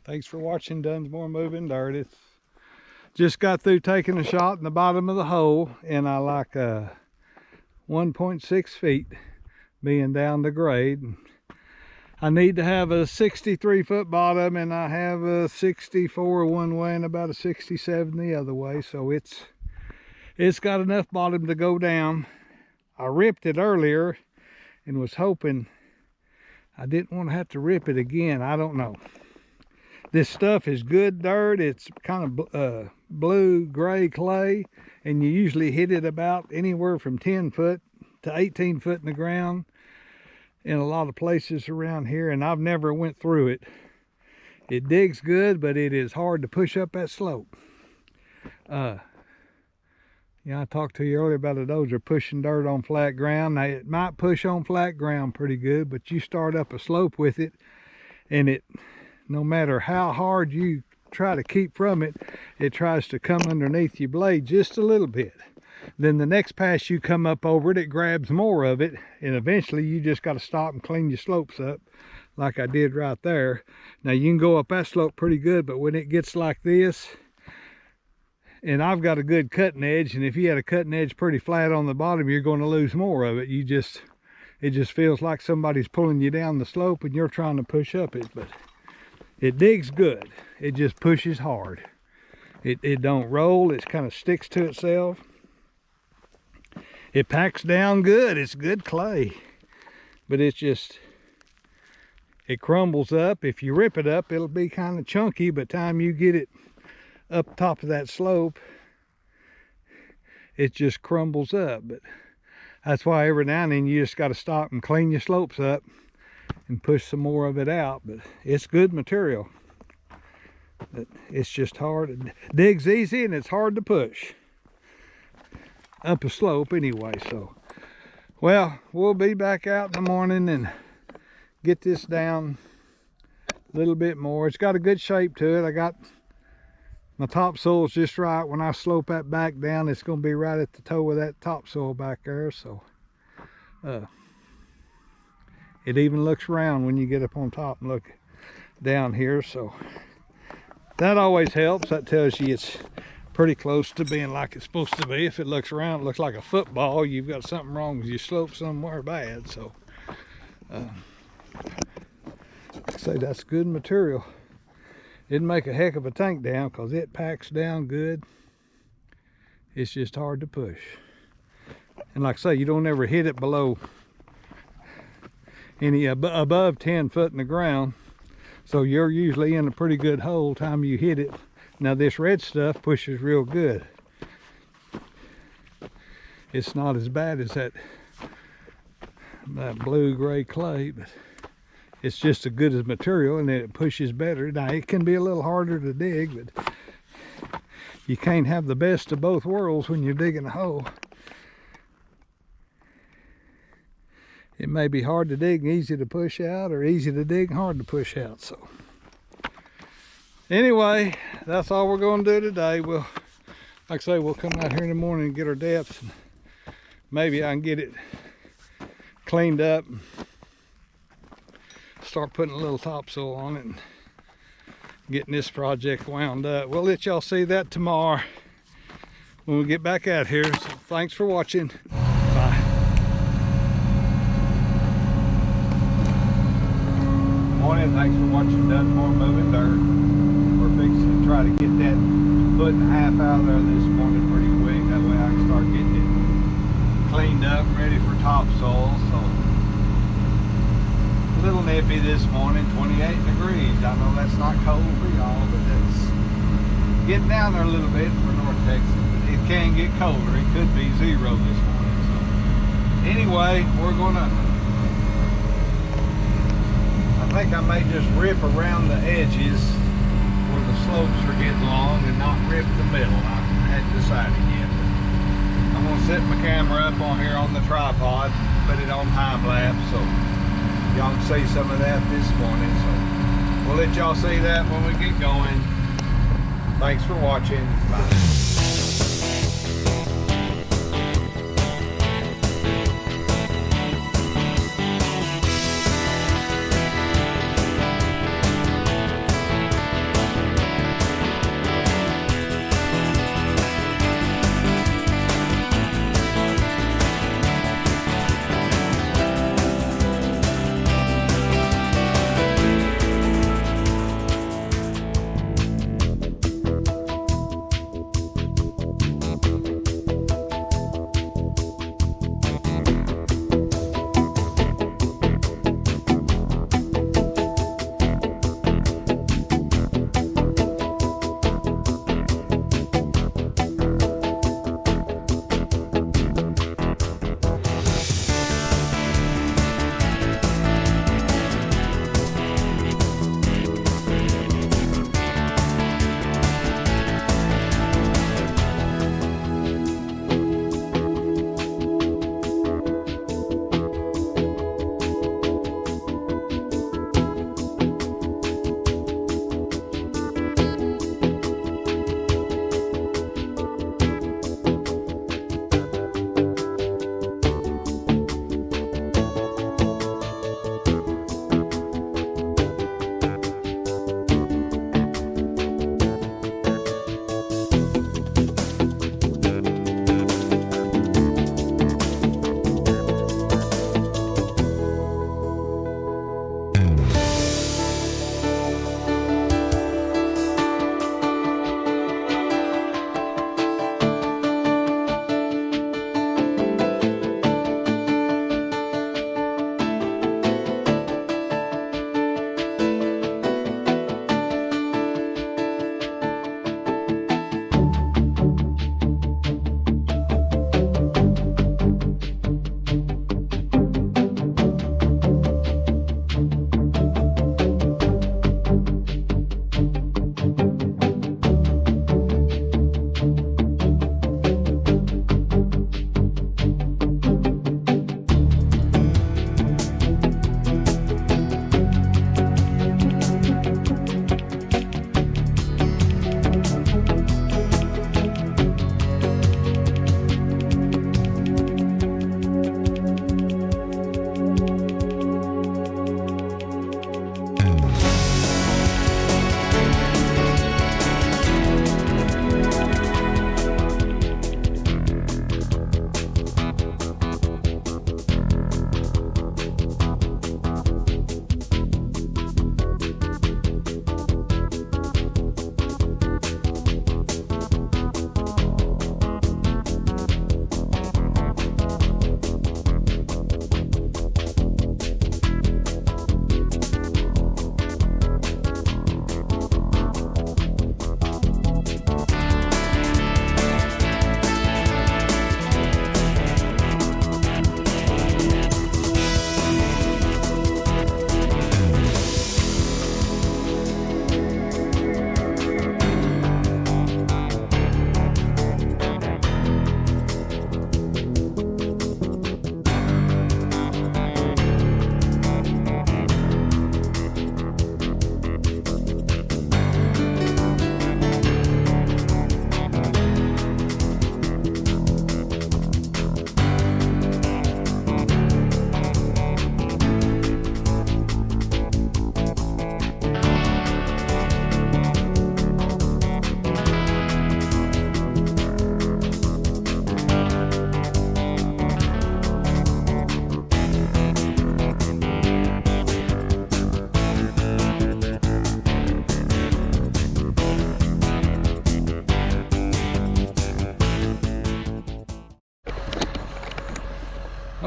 Thanks for watching Dunsmore Moving Dirt. It's just got through taking a shot in the bottom of the hole, and I like 1.6 feet being down the grade. I need to have a 63-foot bottom, and I have a 64 one way and about a 67 the other way, so it's got enough bottom to go down. I ripped it earlier and was hoping I didn't want to have to rip it again. I don't know. This stuff is good dirt. It's kind of blue gray clay, and you usually hit it about anywhere from 10 foot to 18 foot in the ground in a lot of places around here, and I've never went through it. It digs good, but it is hard to push up that slope. Yeah, I talked to you earlier about a dozer pushing dirt on flat ground. Now, it might push on flat ground pretty good, but you start up a slope with it, and it, no matter how hard you try to keep from it, it tries to come underneath your blade just a little bit. Then the next pass you come up over it, it grabs more of it, and eventually you just got to stop and clean your slopes up like I did right there. Now, you can go up that slope pretty good, but when it gets like this, and I've got a good cutting edge, and if you had a cutting edge pretty flat on the bottom, you're going to lose more of it. It just feels like somebody's pulling you down the slope and you're trying to push up it, but it digs good. It just pushes hard. It don't roll. It kind of sticks to itself. It packs down good. It's good clay, but it crumbles up. If you rip it up, it'll be kind of chunky, but time you get it up top of that slope, it just crumbles up. But that's why every now and then you just got to stop and clean your slopes up and push some more of it out. But it's good material, but it's just hard. It digs easy and it's hard to push up a slope anyway. So, well, we'll be back out in the morning and get this down a little bit more. It's got a good shape to it. I got my topsoil's just right. When I slope that back down, it's going to be right at the toe of that topsoil back there. So it even looks round when you get up on top and look down here. So that always helps. That tells you it's pretty close to being like it's supposed to be. If it looks around, it looks like a football, you've got something wrong with your slope somewhere bad. So like I say, that's good material. It'd make a heck of a tank down because it packs down good. It's just hard to push. And like I say, you don't ever hit it below any above 10 foot in the ground. So you're usually in a pretty good hole time you hit it. Now this red stuff pushes real good. It's not as bad as that blue gray clay, but it's just as good as material, and it pushes better. Now it can be a little harder to dig, but you can't have the best of both worlds when you're digging a hole. It may be hard to dig and easy to push out, or easy to dig and hard to push out. So anyway, that's all we're going to do today. We'll, like I say, we'll come out here in the morning and get our depths, and maybe I can get it cleaned up, start putting a little topsoil on it and getting this project wound up. We'll let y'all see that tomorrow when we get back out here. So thanks for watching. Bye. Morning, thanks for watching Dunsmore Moving Dirt. We're fixing to try to get that 1.5 foot out of there this morning pretty quick. That way I can start getting it cleaned up and ready for topsoil. So a little nippy this morning, 28 degrees. I know that's not cold for y'all, but that's getting down there a little bit for North Texas. But it can get colder. It could be 0 this morning. So anyway, we're gonna, I think I may just rip around the edges where the slopes are getting long and not rip the middle. I hadn't decided yet. I'm gonna set my camera up on here on the tripod, put it on time lapse, so y'all can see some of that this morning. So we'll let y'all see that when we get going. Thanks for watching. Bye.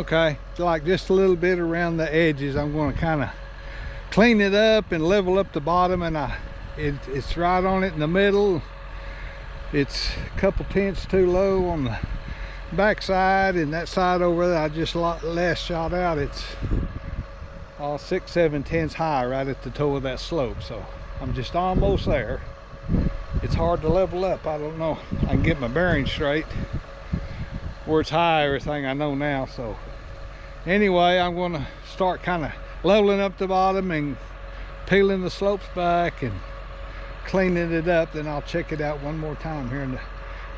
Okay, like just a little bit around the edges. I'm going to kind of clean it up and level up the bottom, and it's right on it in the middle. It's a couple tenths too low on the back side, and that side over there I just last shot out, it's all 6-7 tenths high right at the toe of that slope. So I'm just almost there. It's hard to level up. I don't know, I can get my bearings straight where it's high, everything I know now. So anyway, I'm going to start kind of leveling up the bottom and peeling the slopes back and cleaning it up. Then I'll check it out one more time here in a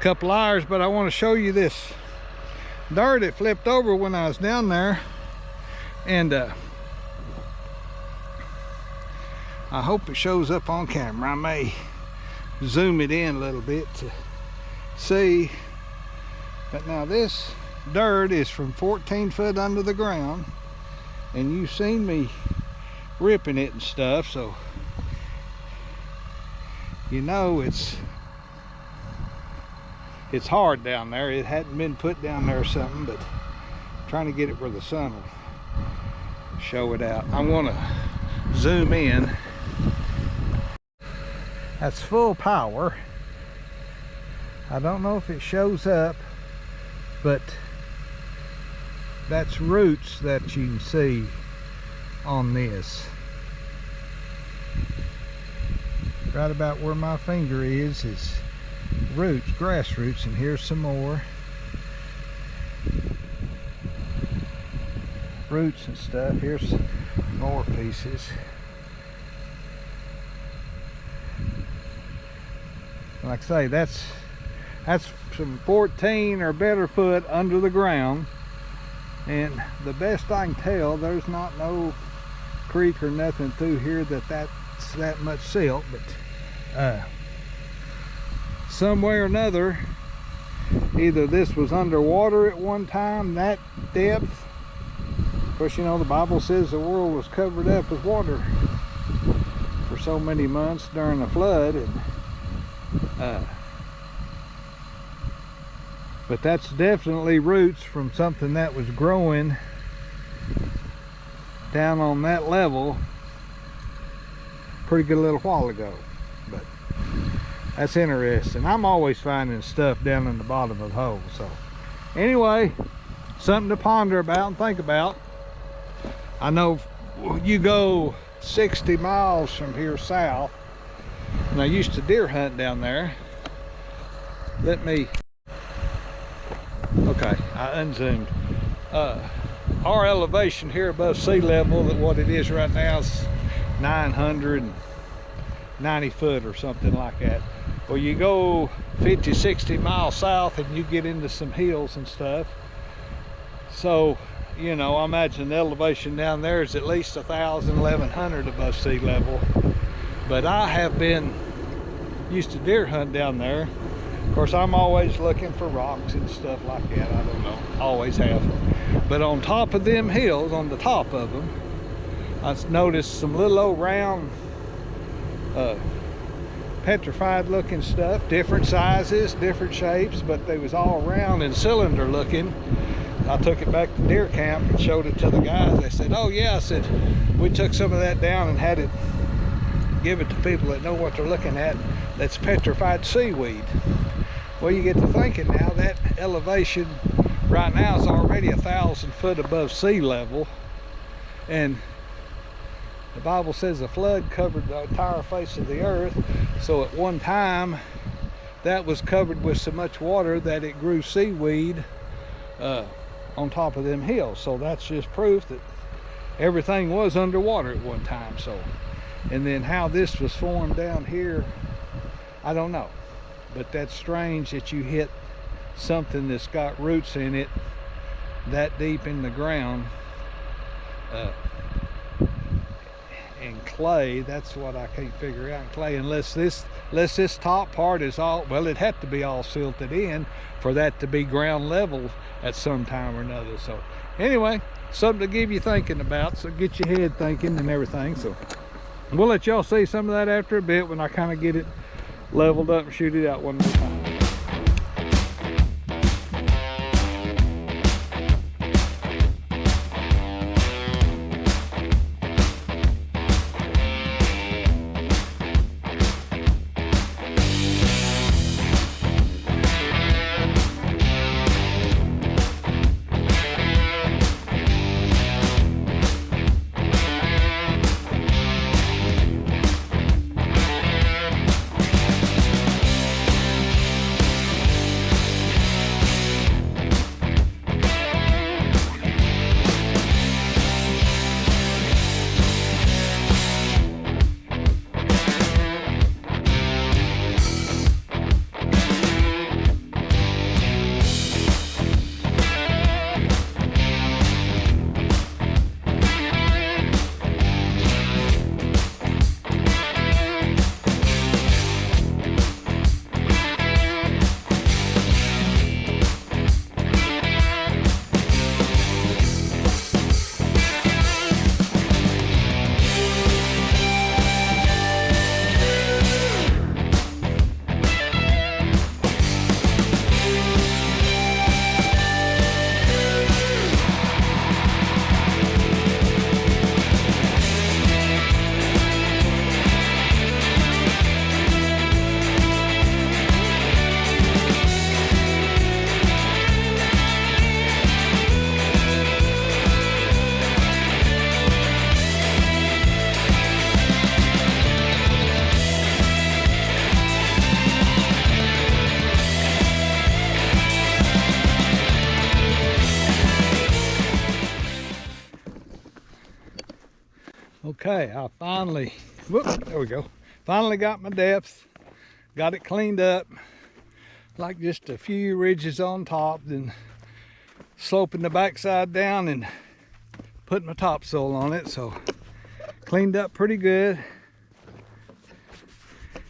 couple hours. But I want to show you this dirt it flipped over when I was down there, and I hope it shows up on camera. I may zoom it in a little bit to see. But now this dirt is from 14 foot under the ground, and you've seen me ripping it and stuff, so you know it's hard down there. It hadn't been put down there or something, but I'm trying to get it where the sun will show it out. I'm going to zoom in. That's full power. I don't know if it shows up, but that's roots that you can see on this. Right about where my finger is roots, grass roots, and here's some more roots and stuff. Here's more pieces. Like I say, that's some 14 or better foot under the ground, and the best I can tell, there's not no creek or nothing through here that's that much silt. But some way or another, either this was underwater at one time, that depth. Of course, you know, the Bible says the world was covered up with water for so many months during the flood, and but that's definitely roots from something that was growing down on that level pretty good a little while ago. But that's interesting. I'm always finding stuff down in the bottom of the hole. So anyway, something to ponder about and think about. I know you go 60 miles from here south, and I used to deer hunt down there. Okay, I unzoomed. Our elevation here above sea level, that what it is right now, is 990 foot or something like that. Well, you go 50-60 miles south and you get into some hills and stuff. So, you know, I imagine the elevation down there is at least 1,000, 1,100 above sea level. But I have used to deer hunt down there. Of course, I'm always looking for rocks and stuff like that. I don't know, always have. But on top of them hills, on the top of them, I noticed some little old round petrified looking stuff, different sizes, different shapes, but they was all round and cylinder looking. I took it back to deer camp and showed it to the guys. They said, oh yeah, I said, we took some of that down and had it, give it to people that know what they're looking at. That's petrified seaweed. Well, you get to thinking now, that elevation right now is already 1,000 foot above sea level, and the Bible says the flood covered the entire face of the earth. So at one time that was covered with so much water that it grew seaweed on top of them hills. So that's just proof that everything was underwater at one time. So, and then how this was formed down here, I don't know. But that's strange that you hit something that's got roots in it that deep in the ground. And clay, that's what I can't figure out. Clay, unless this top part is all, well, it had to be all silted in for that to be ground level at some time or another. So anyway, something to give you thinking about, so get your head thinking and everything. So we'll let y'all see some of that after a bit when I kind of get it leveled up and shoot it out one more time. Okay, I finally, there we go. Finally got my depth, got it cleaned up, like just a few ridges on top, then sloping the backside down and putting my topsoil on it. So cleaned up pretty good.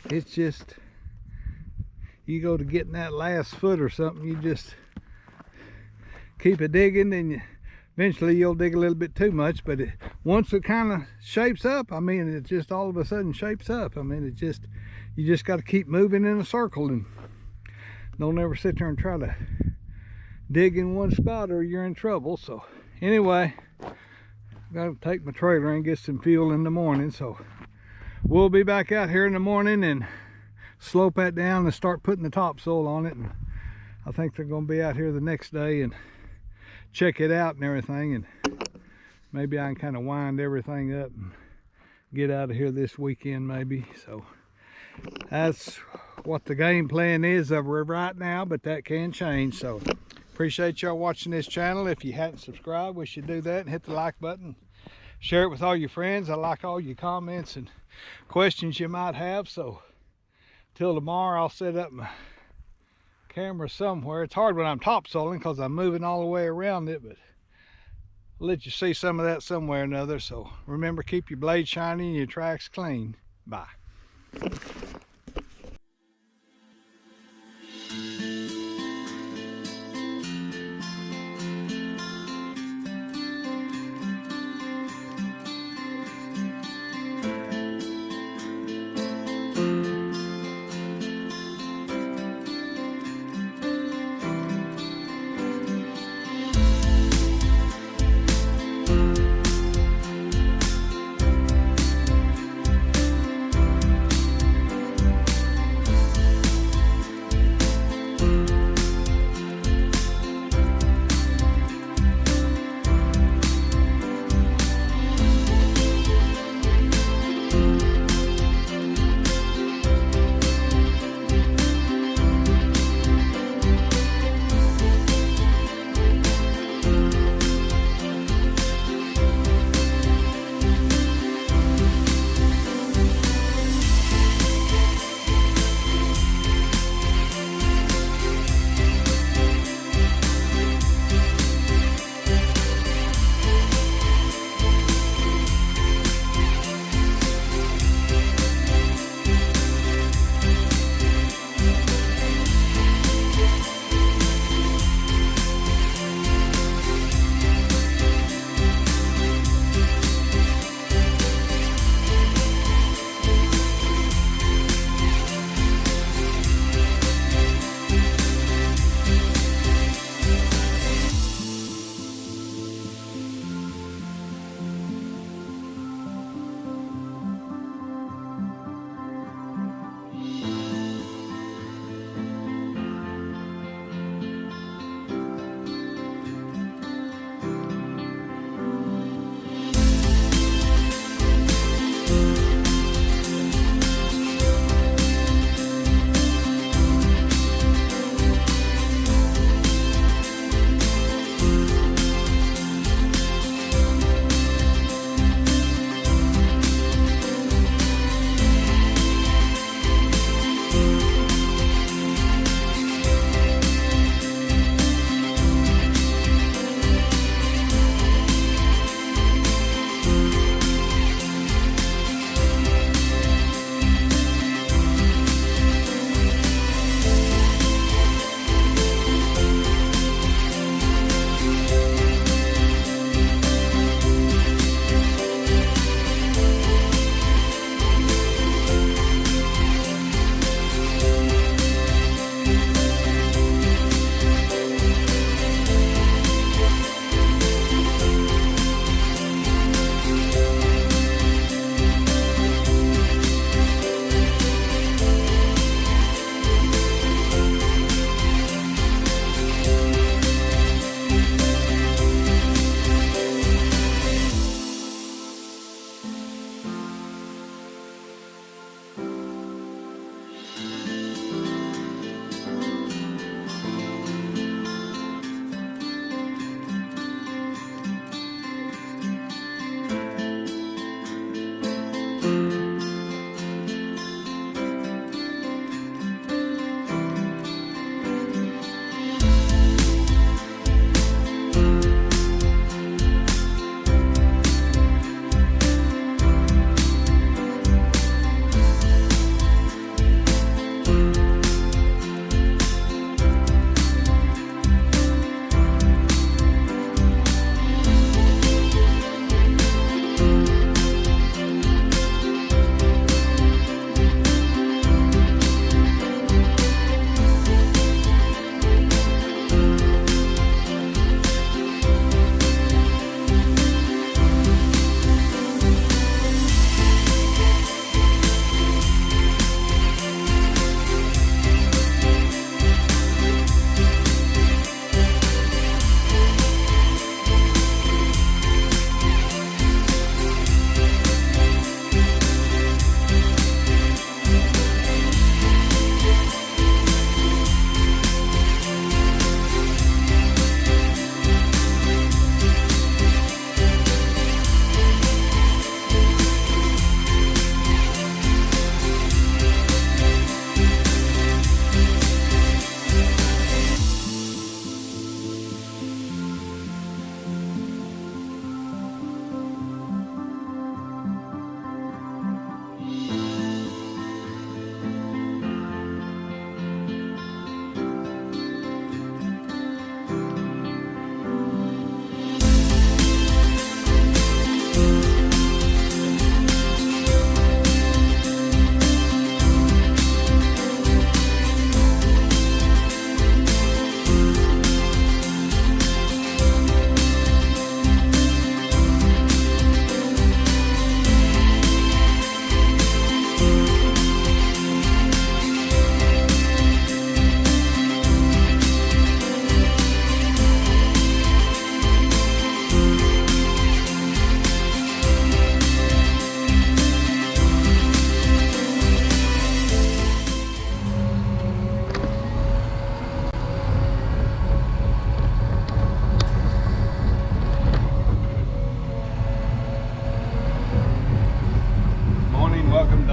It's just, you go to getting that last foot or something, you just keep it digging, and eventually you'll dig a little bit too much, but once it kind of shapes up, I mean, it just all of a sudden shapes up. I mean, you just got to keep moving in a circle, and don't ever sit there and try to dig in one spot or you're in trouble. So anyway, got to take my trailer and get some fuel in the morning. So we'll be back out here in the morning and slope that down and start putting the topsoil on it. And I think they're going to be out here the next day and check it out and everything, and maybe I can kind of wind everything up and get out of here this weekend maybe. So that's what the game plan is of right now, but that can change. So appreciate y'all watching this channel. If you hadn't subscribed, we should do that and hit the like button. Share it with all your friends. I like all your comments and questions you might have. So till tomorrow, I'll set up my camera somewhere. It's hard when I'm topsoiling because I'm moving all the way around it, but I'll let you see some of that somewhere or another. So remember, keep your blade shiny and your tracks clean. Bye.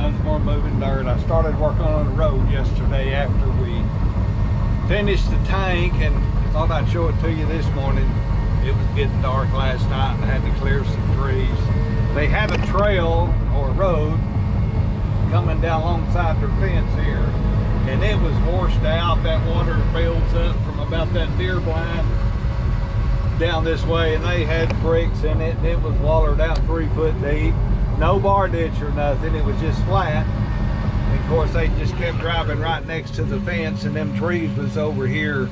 Done more moving dirt. I started working on the road yesterday after we finished the tank, and thought I'd show it to you this morning. It was getting dark last night and I had to clear some trees. They had a trail or road coming down alongside their fence here, and it was washed out. That water builds up from about that deer blind down this way, and they had bricks in it, and it was watered out 3 foot deep. No bar ditch or nothing, it was just flat. And of course they just kept driving right next to the fence, and them trees was over here.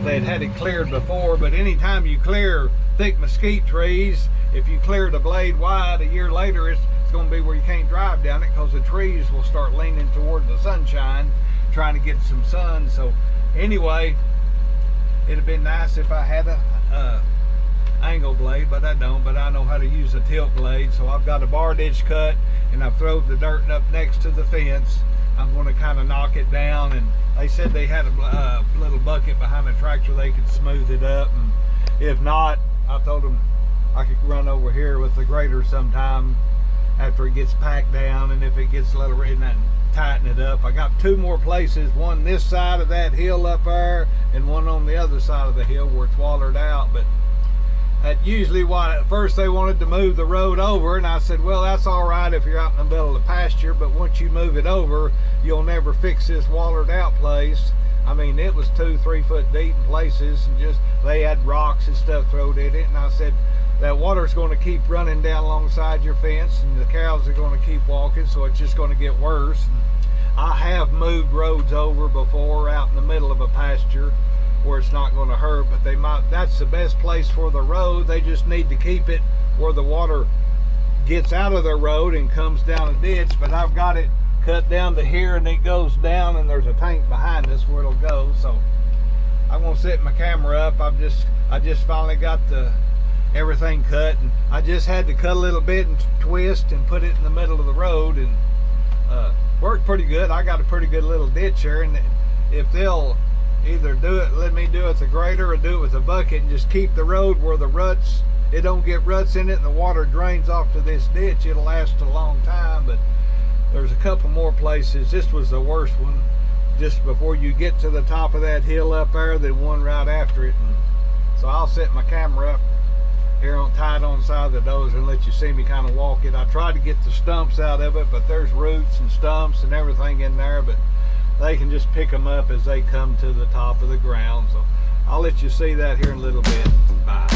They'd had it cleared before, but anytime you clear thick mesquite trees, if you clear the blade wide, a year later it's going to be where you can't drive down it, because the trees will start leaning toward the sunshine, trying to get some sun. So anyway, it'd have been nice if I had a angle blade, but I don't. But I know how to use a tilt blade, so I've got a bar ditch cut, and I've thrown the dirt up next to the fence. I'm going to kind of knock it down, and they said they had a little bucket behind the tractor they could smooth it up, and if not, I told them I could run over here with the grader sometime after it gets packed down, and if it gets a little red, and tighten it up. I got 2 more places, one this side of that hill up there and one on the other side of the hill where it's watered out. But that usually what at first they wanted to move the road over, and I said, well, that's all right if you're out in the middle of the pasture, but once you move it over, you'll never fix this watered out place. I mean, it was 2-3 foot deep in places, and just they had rocks and stuff thrown in it. And I said, that water's going to keep running down alongside your fence, and the cows are going to keep walking, so it's just going to get worse. I have moved roads over before out in the middle of a pasture where it's not going to hurt, but they might. That's the best place for the road. They just need to keep it where the water gets out of the road and comes down a ditch. But I've got it cut down to here, and it goes down, and there's a tank behind us where it'll go. So I'm gonna set my camera up. I just finally got everything cut, and I just had to cut a little bit and twist and put it in the middle of the road, and worked pretty good. I got a pretty good little ditch here, and if they'll either let me do it with a grader or do it with a bucket and just keep the road where the ruts, it don't get ruts in it, and the water drains off to this ditch, it'll last a long time. But there's a couple more places. This was the worst one, just before you get to the top of that hill up there, then one right after it. And so I'll set my camera up here tied on the side of the dozer and let you see me kind of walk it. I tried to get the stumps out of it, but there's roots and stumps and everything in there, but they can just pick them up as they come to the top of the ground. So I'll let you see that here in a little bit. Bye.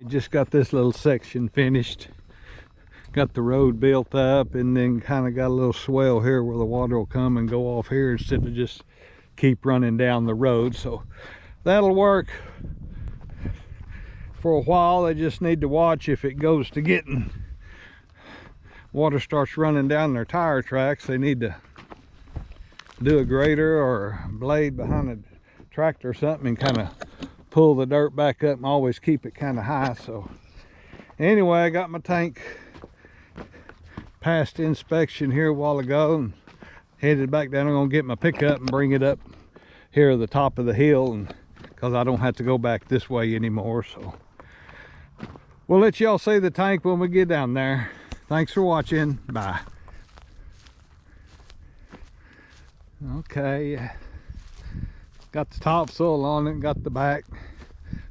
just got this little section finished. Got the road built up, and then kind of got a little swell here where the water will come and go off here instead of just keep running down the road. So that'll work for a while. They just need to watch if it goes to getting water starts running down their tire tracks. They need to do a grader or a blade behind a tractor or something and kind of pull the dirt back up and always keep it kind of high. So anyway, I got my tank past inspection here a while ago and headed back down. I'm gonna get my pickup and bring it up here at the top of the hill, and because I don't have to go back this way anymore. So we'll let y'all see the tank when we get down there. Thanks for watching. Bye. Okay, got the topsoil on it, got the back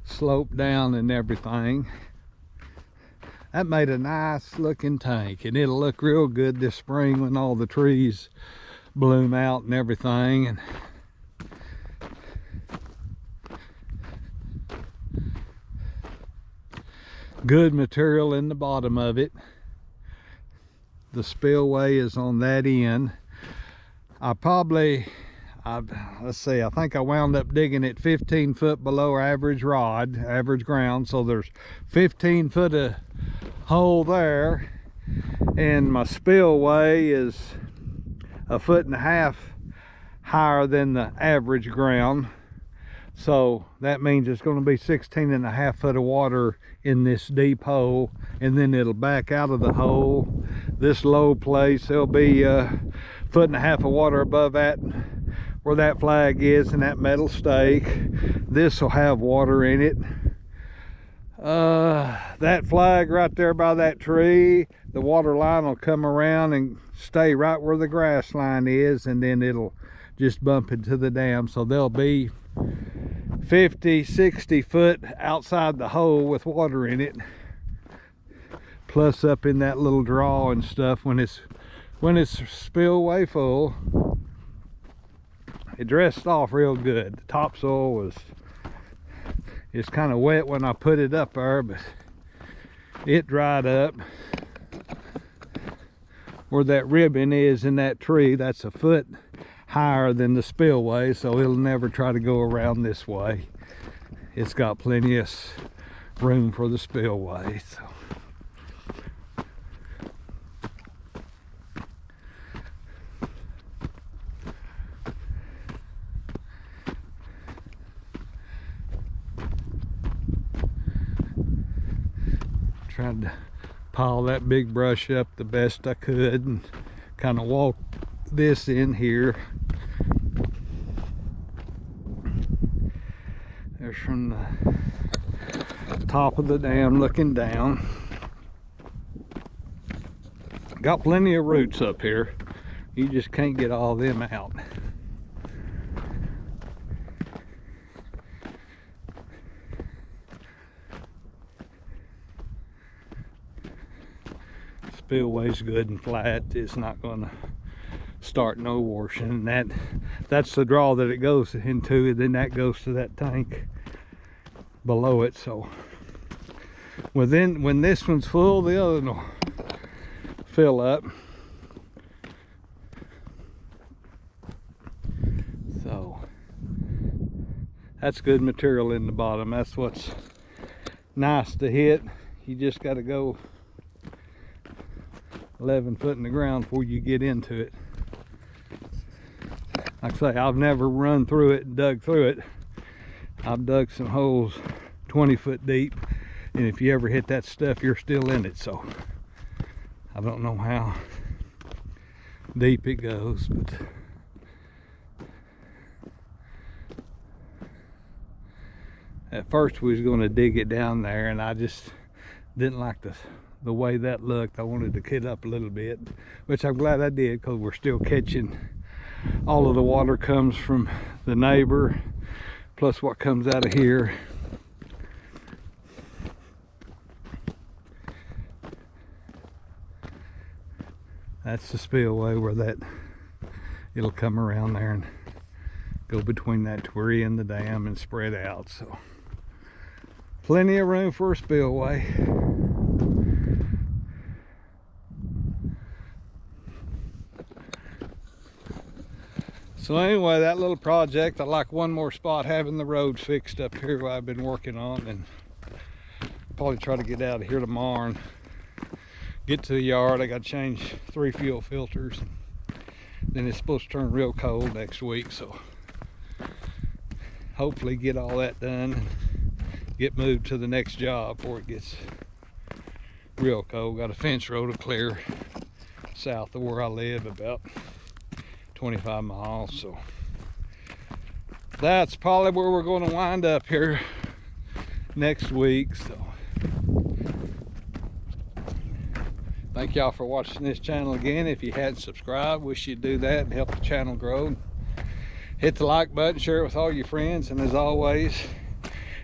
sloped down and everything. That made a nice looking tank, and it'll look real good this spring when all the trees bloom out and everything. And good material in the bottom of it. The spillway is on that end. Let's see, I think I wound up digging it 15 foot below average ground. So there's 15 foot of hole there, and my spillway is 1.5 foot higher than the average ground. So that means it's going to be 16.5 foot of water in this deep hole, and then it'll back out of the hole. This low place, there'll be 1.5 foot of water above that where that flag is and that metal stake. This will have water in it. That flag right there by that tree, the water line will come around and stay right where the grass line is, and then it'll just bump into the dam. So there'll be 50-60 foot outside the hole with water in it, plus up in that little draw and stuff. When it's spillway full, it dressed off real good. The topsoil it's kind of wet when I put it up there, but it dried up. Where that ribbon is in that tree, that's 1 foot higher than the spillway, so it'll never try to go around this way. It's got plenty of room for the spillway. So tried to pile that big brush up the best I could and kind of walk this in here. There's from the top of the dam looking down. Got plenty of roots up here. You just can't get all of them out. Spillway's good and flat. It's not going to start no washing. That's the draw that it goes into, and then that goes to that tank below it. So when this one's full, the other one will fill up. So that's good material in the bottom. That's what's nice to hit. You just got to go 11 foot in the ground before you get into it. Like I say, I've never run through it and dug through it. I've dug some holes 20 foot deep, and if you ever hit that stuff, you're still in it. So I don't know how deep it goes, but at first we was going to dig it down there, and I just didn't like the way that looked. I wanted to kid up a little bit, which I'm glad I did, because we're still catching. All of the water comes from the neighbor, plus what comes out of here. That's the spillway where it'll come around there and go between that tree and the dam and spread out. So Plenty of room for a spillway. So anyway, that little project, I like one more spot having the road fixed up here where I've been working on, and probably try to get out of here tomorrow and get to the yard. I got to change 3 fuel filters. Then it's supposed to turn real cold next week, so hopefully get all that done and get moved to the next job before it gets real cold. Got a fence row to clear south of where I live, about 25 miles, so that's probably where we're going to wind up here next week. So thank y'all for watching this channel again. If you hadn't subscribed, wish you'd do that and help the channel grow. Hit the like button, share it with all your friends, and as always,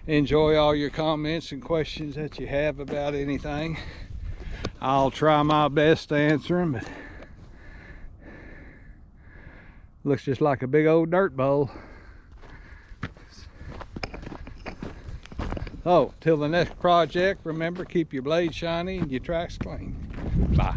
enjoy all your comments and questions that you have about anything. I'll try my best to answer them, but looks just like a big old dirt bowl. Oh, till the next project, remember, keep your blades shiny and your tracks clean. Bye.